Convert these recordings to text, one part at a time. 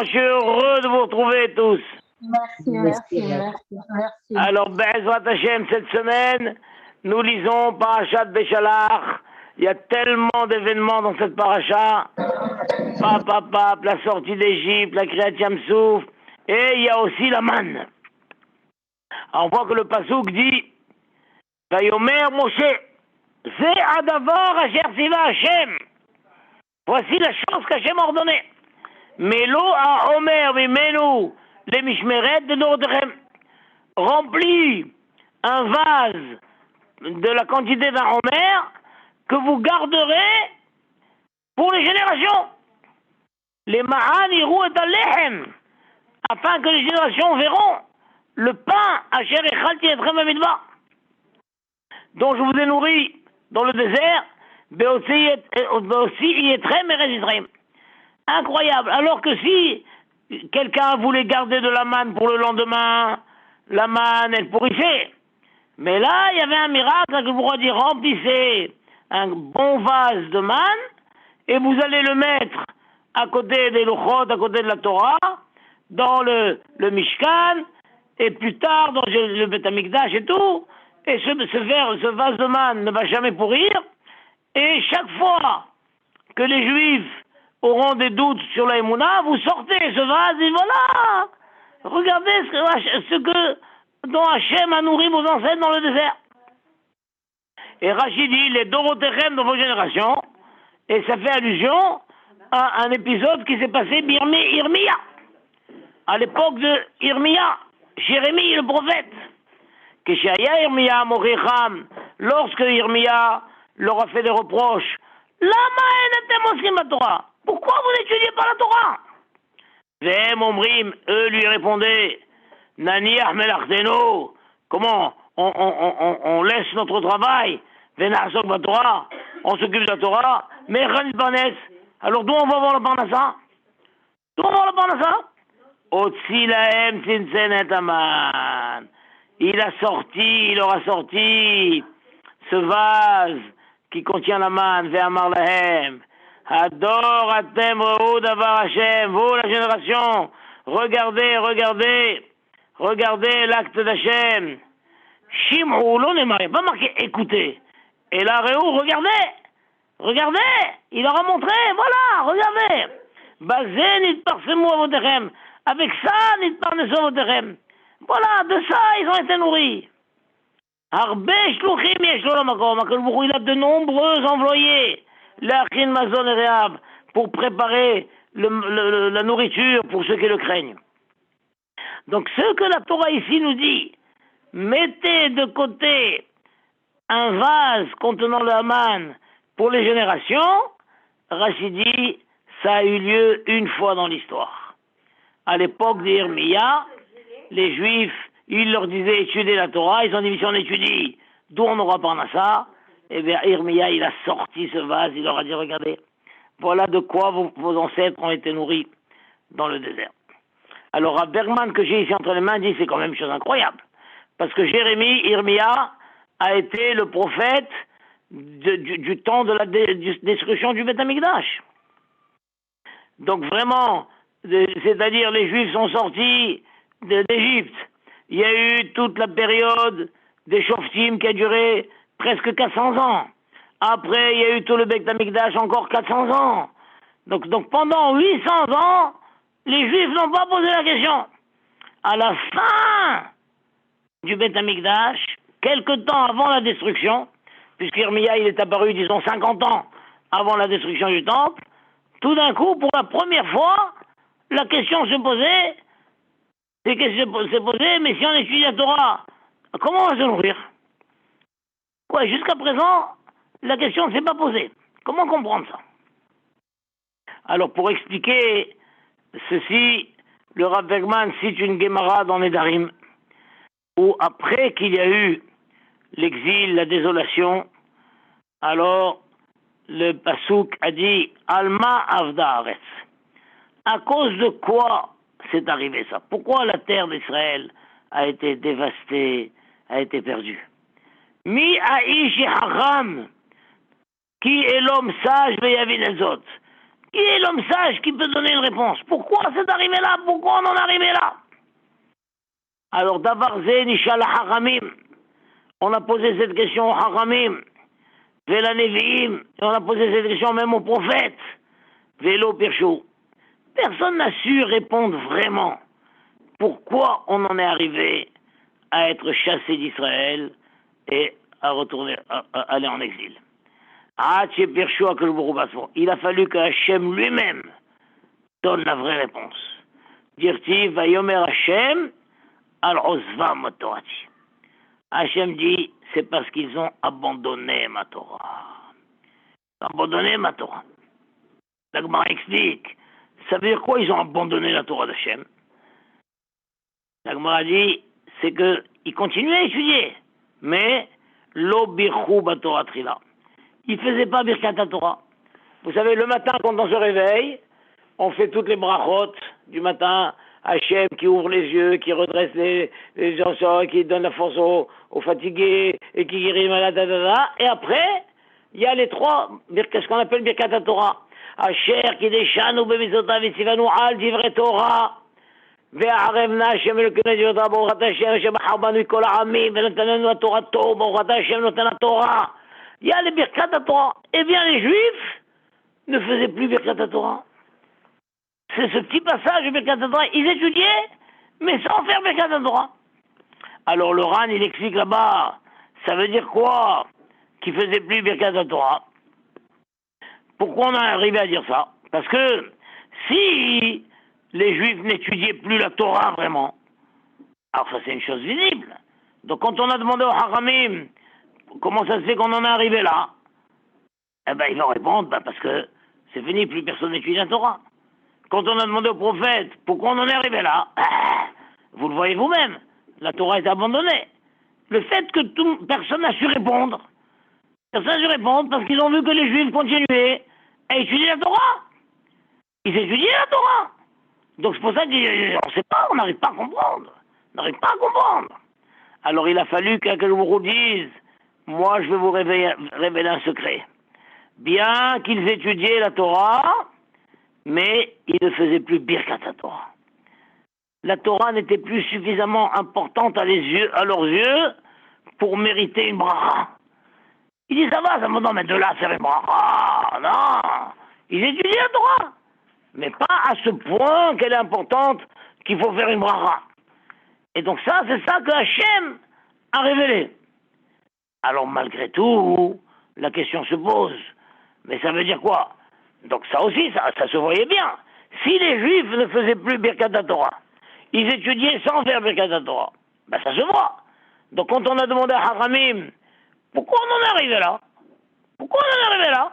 Je suis heureux de vous retrouver tous. Merci. Alors, Be'ezrat Hashem, cette semaine, nous lisons Parashat Beshalach. Il y a tellement d'événements dans cette paracha. La sortie d'Égypte, la Kriyat Yam-Souf, et il y a aussi la manne. Alors, on voit que le Passouk dit Vayomer Moshe, Ze Adavar Asher Siva Hashem. Voici la chose qu'Hashem a ordonnée. Melo a Omer Vimenu les Mishmeret de Nordrem. Remplis un vase de la quantité d'un Omer que vous garderez pour les générations. Les Ma'an Irou et Alehem, afin que les générations verront le pain Asher Echalti Etrem Amidba, dont je vous ai nourri dans le désert, aussi Etrem et Israël. Incroyable. Alors que si quelqu'un voulait garder de la manne pour le lendemain, la manne, elle pourrissait. Mais là, il y avait un miracle que le roi dit remplissez un bon vase de manne et vous allez le mettre à côté des Luchot, à côté de la Torah, dans le Mishkan, et plus tard dans le Beth Amikdash et tout. Et ce vase de manne ne va jamais pourrir. Et chaque fois que les Juifs auront des doutes sur la Emouna, vous sortez ce vase et voilà, regardez dont Hachem a nourri vos ancêtres dans le désert. Et Rachid dit les Dorotechem de vos générations, et ça fait allusion à un épisode qui s'est passé Irmia, à l'époque de Irmia, Jérémie le prophète. Keshaya Irmia Moricham, lorsque Irmia leur a fait des reproches, pourquoi vous n'étudiez pas la Torah? Vem Omrim, eux lui répondaient, Naniach Melachteno, comment on laisse notre travail, Venachok la Torah, on s'occupe de la Torah, mais Khanit Barnes, alors d'où on va voir la Parnassa? Otsi Lahem Tinsen et Aman. Il leur a sorti ce vase qui contient la manne, Ve'amar Lahem. Ador Atem Re'u Davar Hashem, vous la génération, regardez l'acte d'Hashem. Shim'u lo nemar, pas marqué écoutez. Et là, Re'u, regardez, il leur a montré, voilà, regardez. Bazé nitparsemu avotechem, avec ça nitparnesu avotechem. Voilà, de ça ils ont été nourris. Arbe shluchim yesh lo lamakom, il a de nombreux employés. L'Achin Mazon et Réab, pour préparer la nourriture pour ceux qui le craignent. Donc ce que la Torah ici nous dit, mettez de côté un vase contenant le Haman pour les générations, Rachid dit, ça a eu lieu une fois dans l'histoire. À l'époque d'Irmia, les Juifs, ils leur disaient étudier la Torah, ils ont dit si on étudie, d'où on aura Parnassa? Eh bien, Irmia, il a sorti ce vase, il leur a dit, regardez, voilà de quoi vos ancêtres ont été nourris dans le désert. Alors, à Bergman, que j'ai ici entre les mains, dit, c'est quand même une chose incroyable. Parce que Irmia, a été le prophète du temps de la destruction du Beth Amikdash. Donc, vraiment, c'est-à-dire, les Juifs sont sortis d'Égypte. Il y a eu toute la période des Shoftim qui a duré presque 400 ans. Après, il y a eu tout le Beth Amikdash, encore 400 ans. Donc pendant 800 ans, les Juifs n'ont pas posé la question. À la fin du Beth Amikdash, quelque temps avant la destruction, puisqu'Irmia il est apparu, disons, 50 ans avant la destruction du temple, tout d'un coup, pour la première fois, la question se posait, mais si on étudie la Torah, comment on va se nourrir? Ouais, jusqu'à présent, la question ne s'est pas posée. Comment comprendre ça? Alors, pour expliquer ceci, le Rav Bergman cite une Gemara dans Nedarim, où après qu'il y a eu l'exil, la désolation, alors le Passouk a dit Alma Avda Aretz. À cause de quoi c'est arrivé ça? Pourquoi la terre d'Israël a été dévastée, a été perdue? Mi Aish Hacham, qui est l'homme sage, Veyavin Ezot, Qui est l'homme sage qui peut donner une réponse? Pourquoi c'est arrivé là? Pourquoi on en est arrivé là? Alors, Davarze, Nishal Haramim. On a posé cette question au Haramim. Vela Nevi'im. Et on a posé cette question même aux prophètes. Vélo Pirchou. Personne n'a su répondre vraiment pourquoi on en est arrivé à être chassé d'Israël et à retourner, à aller en exil. Il a fallu que Hachem lui-même donne la vraie réponse. Dirti Vayomer Hachem al Ozva Motorati. Hachem dit, c'est parce qu'ils ont abandonné ma Torah. Abandonné ma Torah. La Gemara explique, ça veut dire quoi ils ont abandonné la Torah d'Hachem? La Gemara dit, c'est qu'ils continuaient à étudier, mais lo birchou batorah trila. Ils ne faisaient pas Birkat Torah. Vous savez, le matin, quand on se réveille, on fait toutes les brachot du matin, Hachem qui ouvre les yeux, qui redresse les gens, qui donne la force aux fatigués, et qui guérit les malades, et après, il y a les trois, ce qu'on appelle Birkat Torah. Asher qui déchanu bemizotav itzivanu al divrei Torah. וערבנה השם אלוקינו דיברתו ברוך אתה השם שבחר בנו מכל העמים ונתננו את תורתו ברוך אתה השם נותן התורה. Il y a les Birkat Torah. Eh bien les Juifs ne faisaient plus Birkat Torah. C'est ce petit passage de Birkat Torah. Ils étudiaient mais sans faire Birkat Torah. Alors le Ran il explique là-bas, ça veut dire quoi qu'ils faisaient plus Birkat Torah? Pourquoi on est arrivé à dire ça? Parce que si les Juifs n'étudiaient plus la Torah vraiment. Alors ça c'est une chose visible. Donc quand on a demandé aux Haramim comment ça se fait qu'on en est arrivé là, eh ben ils vont répondre parce que c'est fini, plus personne n'étudie la Torah. Quand on a demandé aux prophètes pourquoi on en est arrivé là, vous le voyez vous-même, la Torah est abandonnée. Le fait que personne n'a su répondre, personne n'a su répondre parce qu'ils ont vu que les Juifs continuaient à étudier la Torah. Ils étudiaient la Torah. Donc c'est pour ça qu'on ne sait pas, on n'arrive pas à comprendre. On n'arrive pas à comprendre. Alors il a fallu qu'Akadosh Baruch Hu dise, moi je vais vous révéler un secret. Bien qu'ils étudiaient la Torah, mais ils ne faisaient plus Birkat Torah. La Torah n'était plus suffisamment importante à leurs yeux pour mériter une bracha. Il dit ça va, ça me donne, mais de là à faire une bracha, non. Ils étudiaient la Torah. Mais pas à ce point qu'elle est importante qu'il faut faire une bracha. Et donc ça, c'est ça que Hachem a révélé. Alors malgré tout, la question se pose. Mais ça veut dire quoi? Donc ça aussi, ça se voyait bien. Si les Juifs ne faisaient plus Birkat Torah, ils étudiaient sans faire Birkat Torah, ben ça se voit. Donc quand on a demandé à Haramim, pourquoi on en est arrivé là? Pourquoi on en est arrivé là?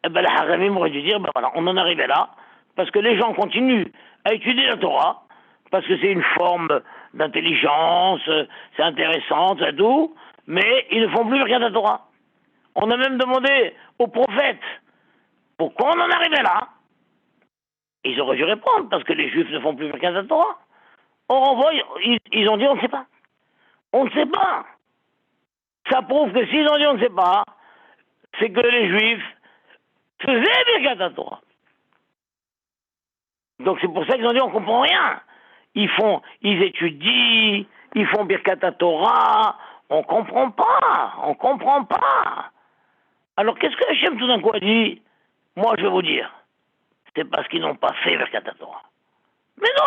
Eh ben les Haramim auraient dû dire, ben voilà, on en est arrivé là, parce que les gens continuent à étudier la Torah, parce que c'est une forme d'intelligence, c'est intéressant, c'est tout, mais ils ne font plus Birkat Torah. On a même demandé aux prophètes, pourquoi on en est arrivé là? Ils auraient dû répondre, parce que les Juifs ne font plus Birkat Torah. Or, on voit, ils ont dit, on ne sait pas. On ne sait pas. Ça prouve que s'ils ont dit, on ne sait pas, c'est que les Juifs faisaient Birkat Torah. Donc c'est pour ça qu'ils ont dit on comprend rien. Ils étudient, ils font Birkat Torah, on comprend pas. Alors qu'est-ce que Hachem tout d'un coup a dit? Moi je vais vous dire, c'est parce qu'ils n'ont pas fait Birkat Torah. Mais non,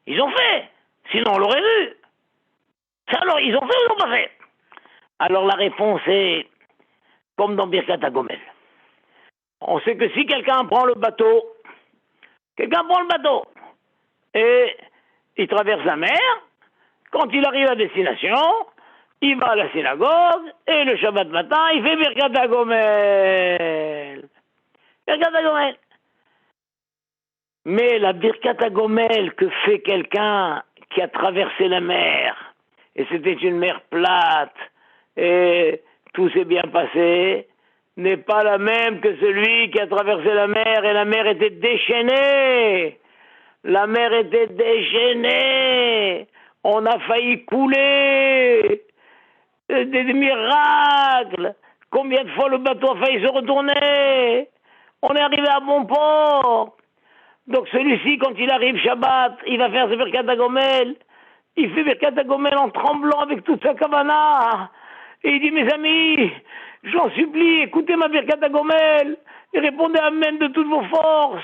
ils ont fait, sinon on l'aurait vu. Alors ils ont fait ou ils n'ont pas fait? Alors la réponse est comme dans Birkat Gomel. On sait que si quelqu'un prend le bateau et il traverse la mer, quand il arrive à destination, il va à la synagogue et le Shabbat matin, il fait Birkat Gomel. Birkat Gomel. Mais la Birkat Gomel que fait quelqu'un qui a traversé la mer, et c'était une mer plate, et tout s'est bien passé, n'est pas la même que celui qui a traversé la mer et la mer était déchaînée. La mer était déchaînée. On a failli couler. Des miracles. Combien de fois le bateau a failli se retourner? On est arrivé à bon port. Donc celui-ci, quand il arrive Shabbat, il va faire ce Birkat HaGomel. Il fait Birkat HaGomel en tremblant avec toute sa kavana. Et il dit, mes amis, j'en supplie, écoutez ma Birkat HaGomel et répondez Amen de toutes vos forces.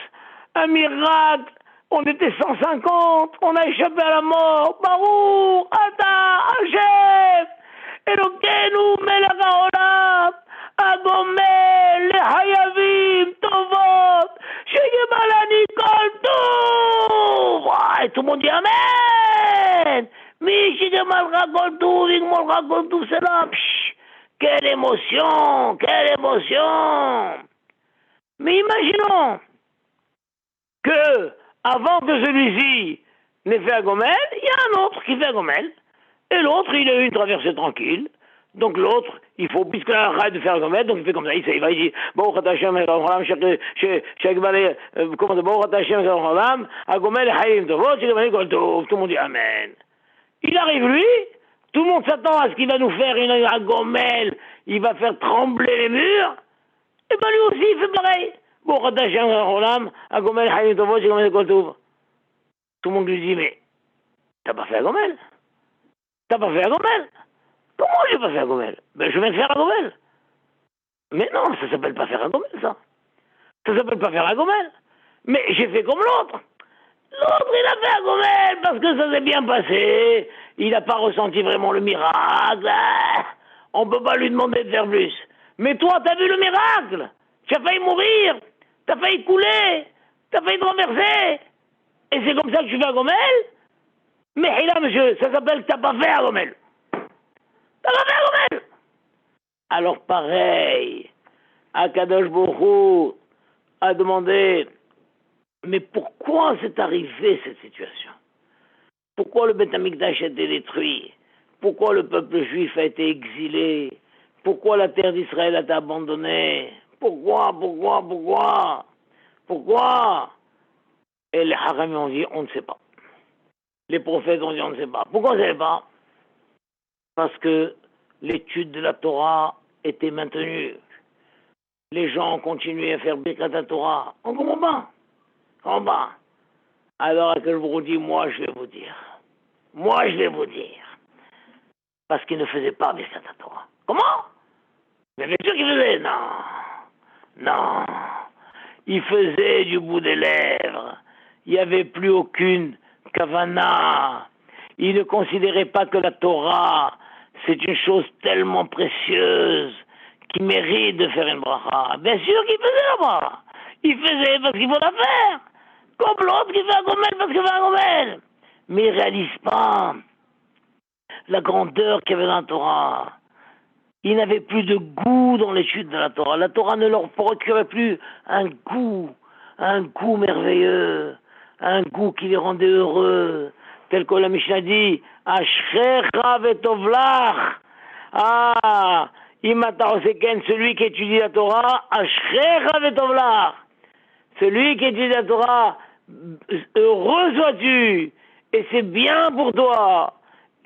Un miracle. On était 150, on a échappé à la mort. Baruch, Ata, Hashem, Elokeinu, Melech HaOlam, HaGomel, Lehayavim, Tovot, Shegemalani Kol Tov. Et tout le monde dit Amen. Mi Shegemalcha Kol Tov, Igmolcha Kol Tov, c'est là. Quelle émotion, quelle émotion. Mais imaginons que avant que celui-ci n'ait fait HaGomel, il y a un autre qui fait HaGomel. Et l'autre, il a eu une traversée tranquille. Donc l'autre, il faut, puisqu'il arrête de faire HaGomel, donc il fait comme ça, il va, il dit, Baruch Ata Hashem, comment Baruch Ata Hashem, HaGomel, Hayim Tovot, tout le monde dit Amen. Il arrive lui, tout le monde s'attend à ce qu'il va nous faire une HaGomel, il va faire trembler les murs, et ben lui aussi, il fait pareil. Tout le monde lui dit, mais t'as pas fait HaGomel? T'as pas fait HaGomel? Comment j'ai pas fait HaGomel? Ben je viens de faire HaGomel. Mais non, ça s'appelle pas faire HaGomel, ça. Ça s'appelle pas faire HaGomel. Mais j'ai fait comme l'autre. L'autre, il a fait HaGomel parce que ça s'est bien passé. Il n'a pas ressenti vraiment le miracle. On peut pas lui demander de faire plus. Mais toi, t'as vu le miracle? Tu as failli mourir. T'as failli couler. T'as failli te renverser. Et c'est comme ça que tu fais HaGomel? Mais là, monsieur, ça s'appelle que t'as pas fait HaGomel. T'as pas fait HaGomel. Alors pareil, Akadosh Baruch Hu a demandé, mais pourquoi s'est arrivée cette situation? Pourquoi le Beth Amikdash a été détruit? Pourquoi le peuple juif a été exilé? Pourquoi la terre d'Israël a été abandonnée? Pourquoi? Et les Haramim ont dit, on ne sait pas. Les prophètes ont dit, on ne sait pas. Pourquoi on ne sait pas? Parce que l'étude de la Torah était maintenue. Les gens ont continué à faire Birkat Torah. On comprend pas. En bas. Alors, que je vous dis, moi, je vais vous dire. Parce qu'ils ne faisaient pas Birkat Torah. Comment? Mais bien sûr qu'ils faisaient. Non. Ils faisaient du bout des lèvres. Il n'y avait plus aucune kavana. Ils ne considéraient pas que la Torah, c'est une chose tellement précieuse qui mérite de faire une bracha. Bien sûr qu'ils faisaient la bracha. Ils faisaient parce qu'il faut la faire. Comme l'autre qui fait HaGomel parce qu'il fait HaGomel. Mais ils ne réalisent pas la grandeur qu'il y avait dans la Torah. Ils n'avaient plus de goût dans l'étude de la Torah. La Torah ne leur procurait plus un goût merveilleux, un goût qui les rendait heureux, tel que la Mishnah dit, Ashrecha vetovlach. Imataroseken, celui qui étudie la Torah, Ashrecha vetovlach. Celui qui étudie la Torah, heureux sois-tu, et c'est bien pour toi.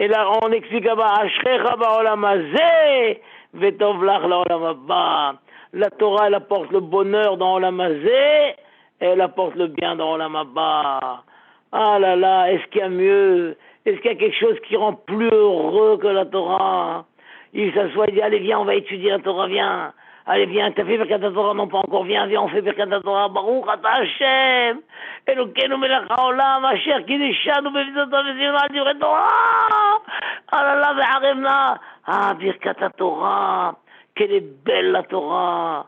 Et là, on explique là-bas, Ashrecha ba'olam hazeh, vetovlach la'olam haba. La Torah, elle apporte le bonheur dans Olam hazeh, et elle apporte le bien dans Olam haba. Ah là là, est-ce qu'il y a mieux? Est-ce qu'il y a quelque chose qui rend plus heureux que la Torah? Il s'assoit et dit, allez viens, on va étudier la Torah, viens. Allez viens, t'as fait Birkat Torah? Non, pas encore, viens, on fait Birkat Torah. Baruch Ata Hashem, Elokeinu Melech HaOlam, Asher Kiddushanu B'mitzvotav V'tzivanu Al Divrei Torah. Ah là là, Ve'arevna. Ah, Birkat Torah. Quelle est belle la Torah.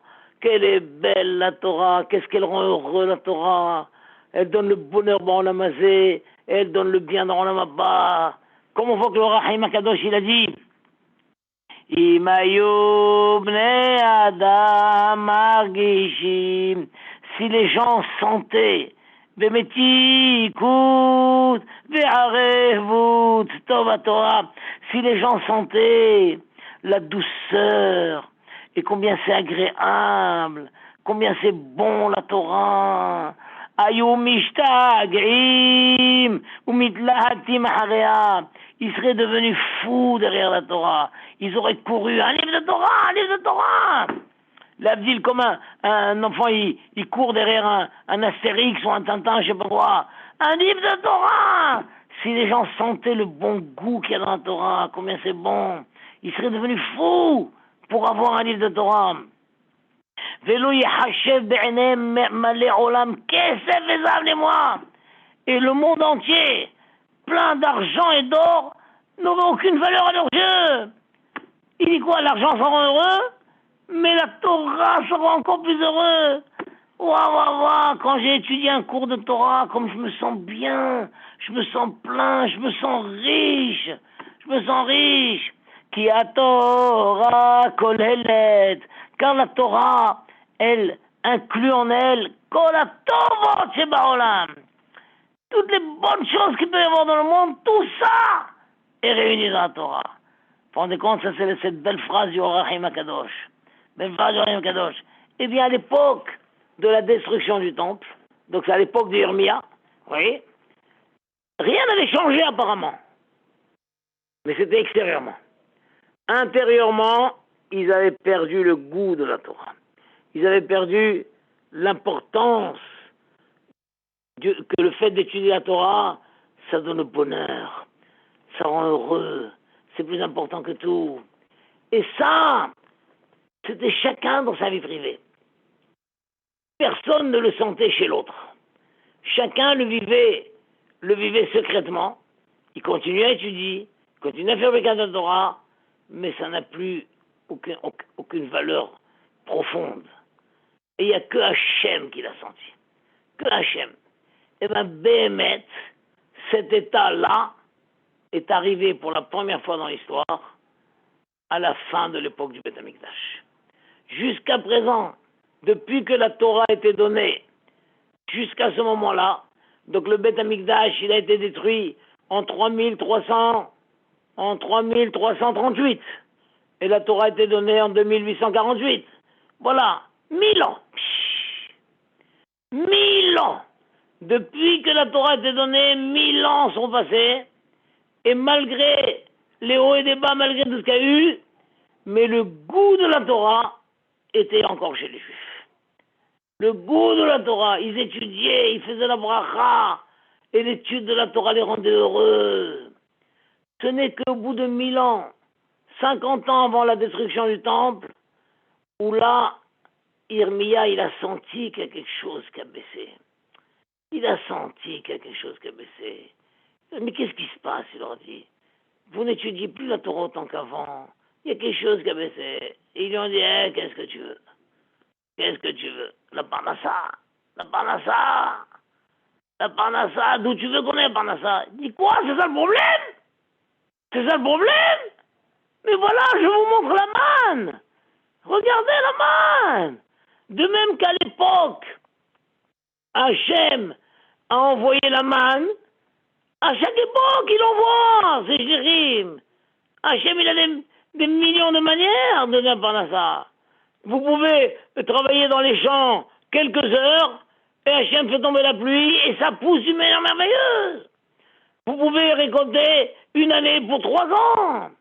Qu'est-ce qu'elle rend heureux la Torah. Elle donne le bonheur dans Olam hazeh, elle donne le bien dans Olam haba. Comme on voit que le Rahim HaKadosh, il a dit, Imayu bnei adam margishim, si les gens sentaient, Bemetikut, Ve'arevut, Tov Torah, si les gens sentaient la douceur, et combien c'est agréable, combien c'est bon la Torah, Ayu mishtag'im umitlahatim hareha. Ils seraient devenus fous derrière la Torah. Ils auraient couru un livre de Torah. L'Abdil, comme un enfant, il court derrière un Astérix ou un Tintin, je sais pas quoi. Un livre de Torah! Si les gens sentaient le bon goût qu'il y a dans la Torah, combien c'est bon, ils seraient devenus fous pour avoir un livre de Torah. Velo yachashev be'enem malé olam kesef ezav les mois. Et le monde entier, plein d'argent et d'or, n'aurait aucune valeur à leurs yeux. Il dit quoi? L'argent ça rend heureux, mais la Torah ça rend encore plus heureux. Waouh, waouh, waouh, quand j'ai étudié un cours de Torah, comme je me sens bien, je me sens plein, je me sens riche, je me sens riche. Qui a Torah kolelet, car la Torah, elle inclut en elle kol hatovot shebaolam. Toutes les bonnes choses qu'il peut y avoir dans le monde, tout ça est réuni dans la Torah. Vous vous rendez compte, ça c'est cette belle phrase du Orachim HaKadosh. Belle phrase du Orachim HaKadosh. Eh bien, à l'époque de la destruction du temple, donc c'est à l'époque d'Irmia, vous voyez, rien n'avait changé apparemment. Mais c'était extérieurement. Intérieurement, ils avaient perdu le goût de la Torah. Ils avaient perdu l'importance que le fait d'étudier la Torah, ça donne le bonheur, ça rend heureux, c'est plus important que tout. Et ça, c'était chacun dans sa vie privée. Personne ne le sentait chez l'autre. Chacun le vivait secrètement. Il continuait à étudier, il continuait à faire le cadre de Torah, mais ça n'a plus aucune valeur profonde. Et il n'y a que Hachem qui l'a senti. Que Hachem. Eh bien, Béhémet, cet état-là est arrivé pour la première fois dans l'histoire à la fin de l'époque du Beth Amikdash. Jusqu'à présent, depuis que la Torah a été donnée, jusqu'à ce moment-là, donc le Beth Amikdash, il a été détruit en 3338. Et la Torah a été donnée en 2848. Voilà, 1000 ans. 1000 ans. Depuis que la Torah a été donnée, 1000 ans sont passés. Et malgré les hauts et les bas, malgré tout ce qu'il y a eu, mais le goût de la Torah était encore chez les Juifs. Le goût de la Torah, ils étudiaient, ils faisaient la bracha, et l'étude de la Torah les rendait heureux. Ce n'est qu'au bout de 1000 ans, 50 ans avant la destruction du temple, où là, Irmia, il a senti qu'il y a quelque chose qui a baissé. Il a senti qu'il y a quelque chose qui a baissé. Mais qu'est-ce qui se passe, il leur dit? Vous n'étudiez plus la Torah autant qu'avant. Il y a quelque chose qui a baissé. Et ils lui ont dit, qu'est-ce que tu veux? Qu'est-ce que tu veux? La parnassa. La parnassa. La parnassa. D'où tu veux qu'on ait la parnassa? Il dit quoi? C'est ça le problème? C'est ça le problème? Mais voilà, je vous montre la manne. Regardez la manne. De même qu'à l'époque, Hachem a envoyé la manne. À chaque époque, il envoie, c'est Jérim. Hachem, il a des millions de manières de donner la parnassa. Vous pouvez travailler dans les champs quelques heures, et Hachem fait tomber la pluie, et ça pousse d'une manière merveilleuse. Vous pouvez récolter une année pour 3 ans.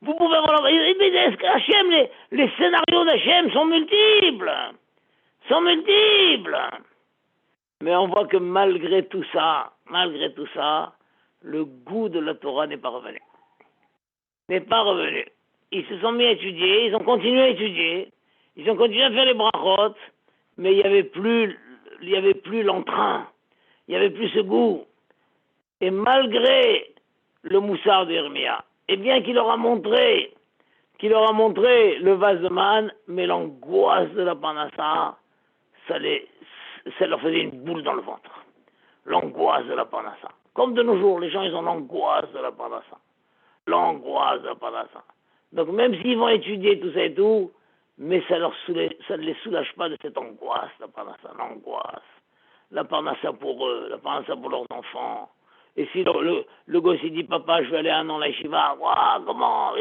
Vous pouvez avoir... Est-ce qu'Hachem, les scénarios d'Hachem sont multiples. Mais on voit que malgré tout ça, le goût de la Torah n'est pas revenu. Ils se sont mis à étudier, ils ont continué à étudier, ils ont continué à faire les brachot, mais il n'y avait plus l'entrain, il n'y avait plus ce goût. Et malgré le moussard d'Irmia, et bien qu'il leur a montré le vase de manne, mais l'angoisse de la parnassa, ça leur faisait une boule dans le ventre. L'angoisse de la parnassa. Comme de nos jours, les gens, ils ont l'angoisse de la parnassa. Donc même s'ils vont étudier tout ça et tout, mais ça ne les soulage pas de cette angoisse, la parnassa, l'angoisse. La parnassa pour eux, la parnassa pour leurs enfants. Et si le gosse il dit, papa, je vais aller un an à la yeshiva, comment,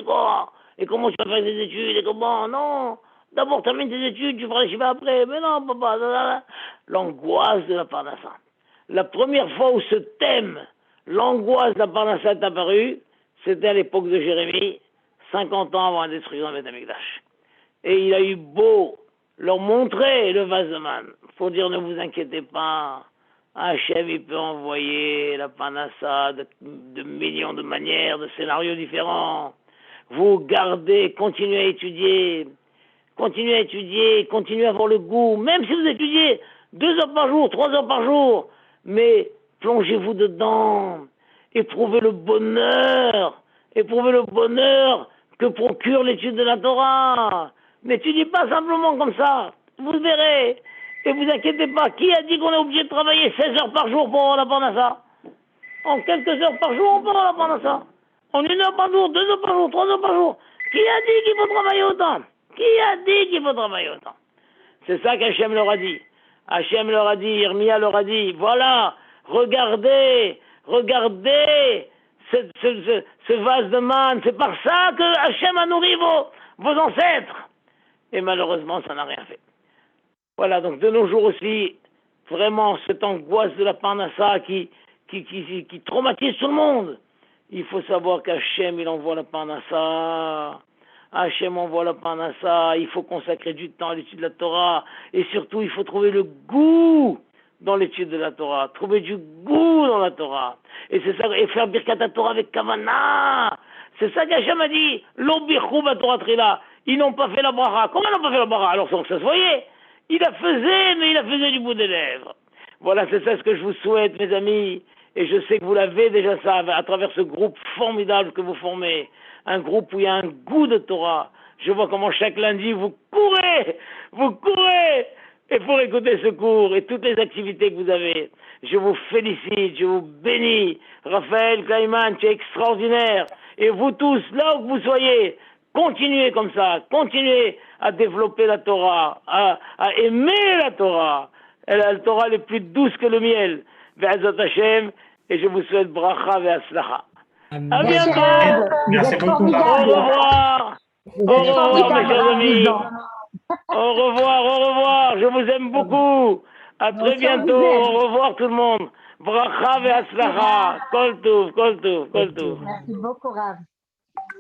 et comment tu vas faire des études, et comment, non, d'abord termine tes études, tu feras la yeshiva après, mais non, papa, l'angoisse de la parnassa. La première fois où ce thème, l'angoisse de la parnassa est apparu, c'était à l'époque de Jérémie, 50 ans avant la destruction de Beth Amikdash. Et il a eu beau leur montrer le vase de manne. Il faut dire, ne vous inquiétez pas. Hachem, il peut envoyer la panassa de millions de manières, de scénarios différents. Vous gardez, continuez à étudier, continuez à avoir le goût, même si vous étudiez 2 heures par jour, 3 heures par jour, mais plongez-vous dedans, éprouvez le bonheur que procure l'étude de la Torah. N'étudiez pas simplement comme ça, vous verrez. Et vous inquiétez pas, qui a dit qu'on est obligé de travailler 16 heures par jour pour avoir la parnassa? En quelques heures par jour, on peut avoir la parnassa. En 1 heure par jour, 2 heures par jour, 3 heures par jour. Qui a dit qu'il faut travailler autant? Qui a dit qu'il faut travailler autant? C'est ça qu'Hachem leur a dit. Hachem leur a dit, Irmia leur a dit, voilà, regardez ce vase de manne, c'est par ça que Hachem a nourri vos ancêtres. Et malheureusement, ça n'a rien fait. Voilà, donc de nos jours aussi, vraiment, cette angoisse de la parnassa qui traumatise tout le monde. Il faut savoir qu'Hachem, il envoie la parnassa. Hachem envoie la parnassa. Il faut consacrer du temps à l'étude de la Torah. Et surtout, il faut trouver le goût dans l'étude de la Torah. Trouver du goût dans la Torah. Et c'est ça, et faire Birkat Torah avec Kavana. C'est ça qu'Hachem a dit. Lo birchou Torah trila. Ils n'ont pas fait la bracha. Comment ils n'ont pas fait la bracha? Alors ça se voyait. Il la faisait, mais il la faisait du bout des lèvres. Voilà, c'est ça ce que je vous souhaite, mes amis. Et je sais que vous l'avez déjà ça, à travers ce groupe formidable que vous formez. Un groupe où il y a un goût de Torah. Je vois comment chaque lundi, vous courez et pour écouter ce cours et toutes les activités que vous avez. Je vous félicite, je vous bénis. Raphaël Kleiman, tu es extraordinaire. Et vous tous, là où vous soyez, continuez comme ça, continuez à développer la Torah, à aimer la Torah. La Torah est plus douce que le miel. Be'ezrat Hashem, et je vous souhaite bracha ve'aslacha. À bientôt. Merci beaucoup. Au revoir. Au revoir, mes chers amis. Au revoir. Je vous aime beaucoup. À très bientôt. Au revoir tout le monde. Bracha ve'aslacha. Kol tuv. Merci beaucoup, Rav.